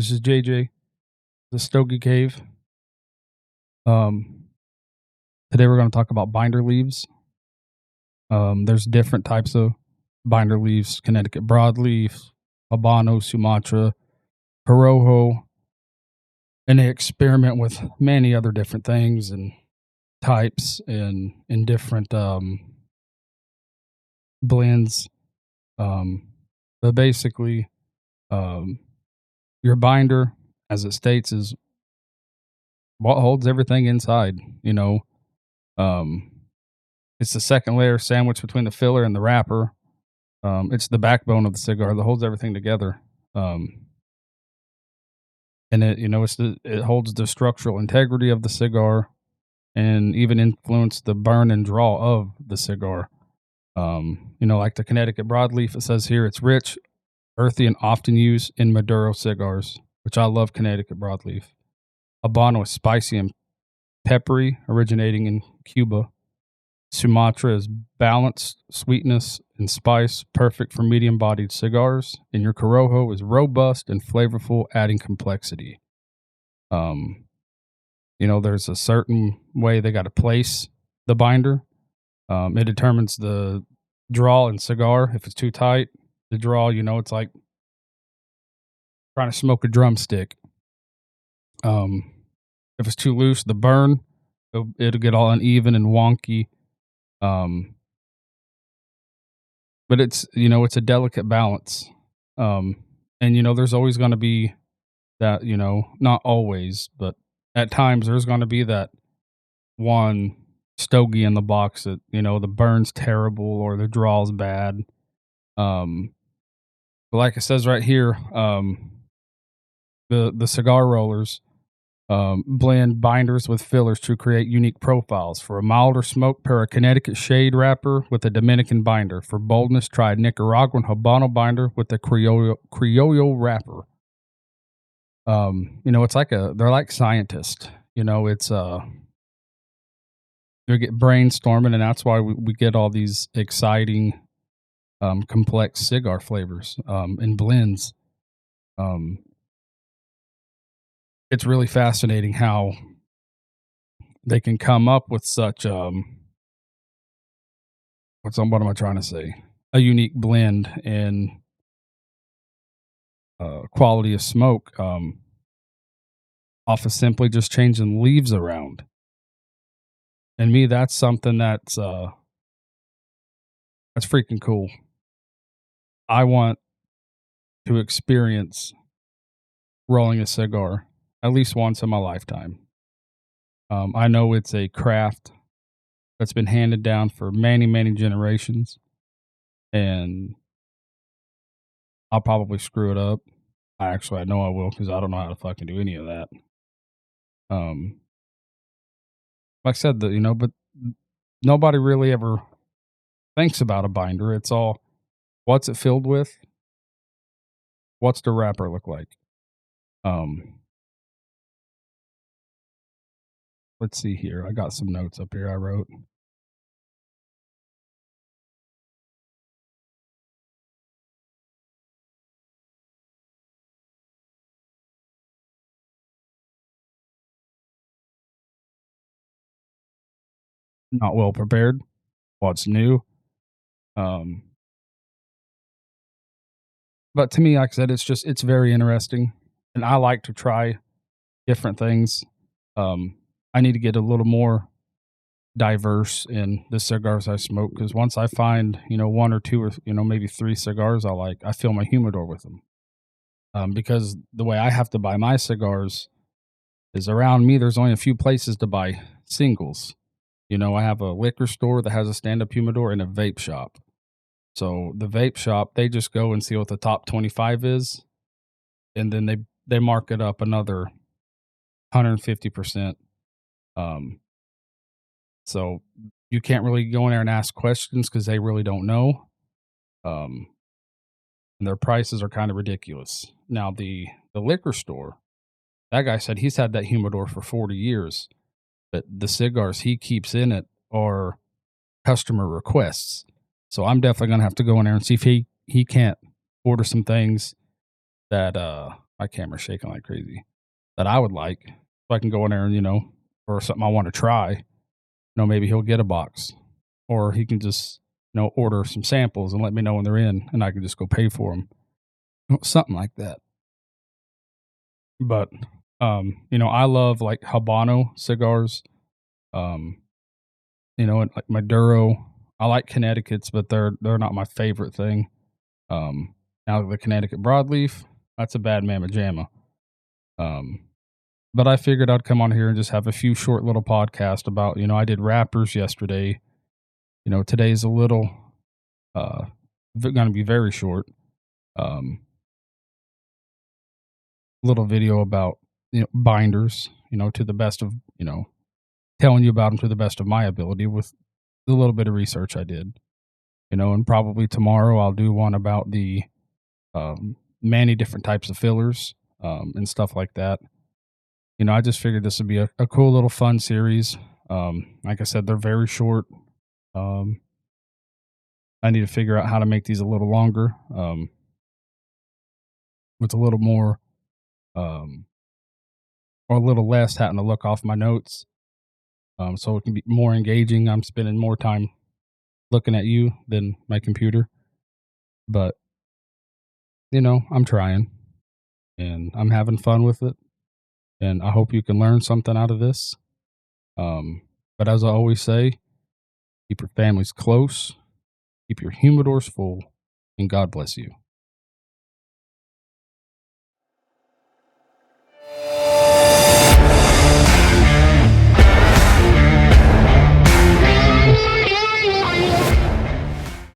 This is JJ, the Stogie Cave. Um, Today we're going to talk about binder leaves. There's different types of binder leaves: Connecticut broadleaf, Habano, Sumatra, Corojo, and they experiment with many other different things and types and in different blends. Um, but basically, um, your binder, as it states, is what holds everything inside. Um, it's the second layer sandwiched between the filler and the wrapper. It's the backbone of the cigar that holds everything together. Um, and it holds the structural integrity of the cigar and even influence the burn and draw of the cigar. Like the Connecticut broadleaf, it says here it's rich, earthy, and often used in Maduro cigars, which I love Connecticut broadleaf. Habano is spicy and peppery, originating in Cuba. Sumatra is balanced sweetness and spice, perfect for medium-bodied cigars. And your Corojo is robust and flavorful, adding complexity. There's a certain way they got to place the binder. It determines the draw in cigar. If it's too tight, the draw, it's like trying to smoke a drumstick. If it's too loose, the burn, it'll get all uneven and wonky. But it's a delicate balance. And there's always going to be that, not always, but at times there's going to be that one stogie in the box that, the burn's terrible or the draw's bad. But like it says right here, the cigar rollers blend binders with fillers to create unique profiles. For a milder smoke, pair a Connecticut shade wrapper with a Dominican binder. For boldness, try a Nicaraguan Habano binder with a Criollo wrapper. It's like they're like scientists. It's they get brainstorming, and that's why we get all these exciting, complex cigar flavors and blends. It's really fascinating how they can come up with such what am I trying to say? A unique blend and quality of smoke off of simply just changing leaves around. And me, that's something that's freaking cool. I want to experience rolling a cigar at least once in my lifetime. I know it's a craft that's been handed down for many, many generations, and I'll probably screw it up. I know I will, because I don't know how to fucking do any of that. Like I said, but nobody really ever thinks about a binder. It's all, what's it filled with? What's the wrapper look like? Let's see here. I got some notes up here I wrote. Not well prepared. What's new? But to me, like I said, it's very interesting, and I like to try different things. I need to get a little more diverse in the cigars I smoke, because once I find, one or two or, maybe three cigars I like, I fill my humidor with them. Because the way I have to buy my cigars is around me, there's only a few places to buy singles. I have a liquor store that has a stand-up humidor and a vape shop. So the vape shop, they just go and see what the top 25 is, and then they mark it up another 150%. So you can't really go in there and ask questions because they really don't know. And their prices are kind of ridiculous. Now the liquor store, that guy said he's had that humidor for 40 years, but the cigars he keeps in it are customer requests. So I'm definitely gonna have to go in there and see if he can't order some things that my camera's shaking like crazy, that I would like, so I can go in there and, or something I wanna try, maybe he'll get a box, or he can just, order some samples and let me know when they're in, and I can just go pay for them, something like that. But, I love, like, Habano cigars, um, and, like, Maduro. I like Connecticut's, but they're not my favorite thing. Now the Connecticut broadleaf, that's a bad mamma jamma. Um, but I figured I'd come on here and just have a few short little podcasts about, I did wrappers yesterday. Today's a little, uh, gonna be very short. Um, little video about, binders, to the best of, telling you about them to the best of my ability with the little bit of research I did. And probably tomorrow I'll do one about the many different types of fillers and stuff like that. I just figured this would be a cool little fun series. Like I said, they're very short. Um, I need to figure out how to make these a little longer, with a little more, um, or a little less having to look off my notes, so it can be more engaging. I'm spending more time looking at you than my computer, but I'm trying and I'm having fun with it. And I hope you can learn something out of this. But as I always say, keep your families close, keep your humidors full, and God bless you.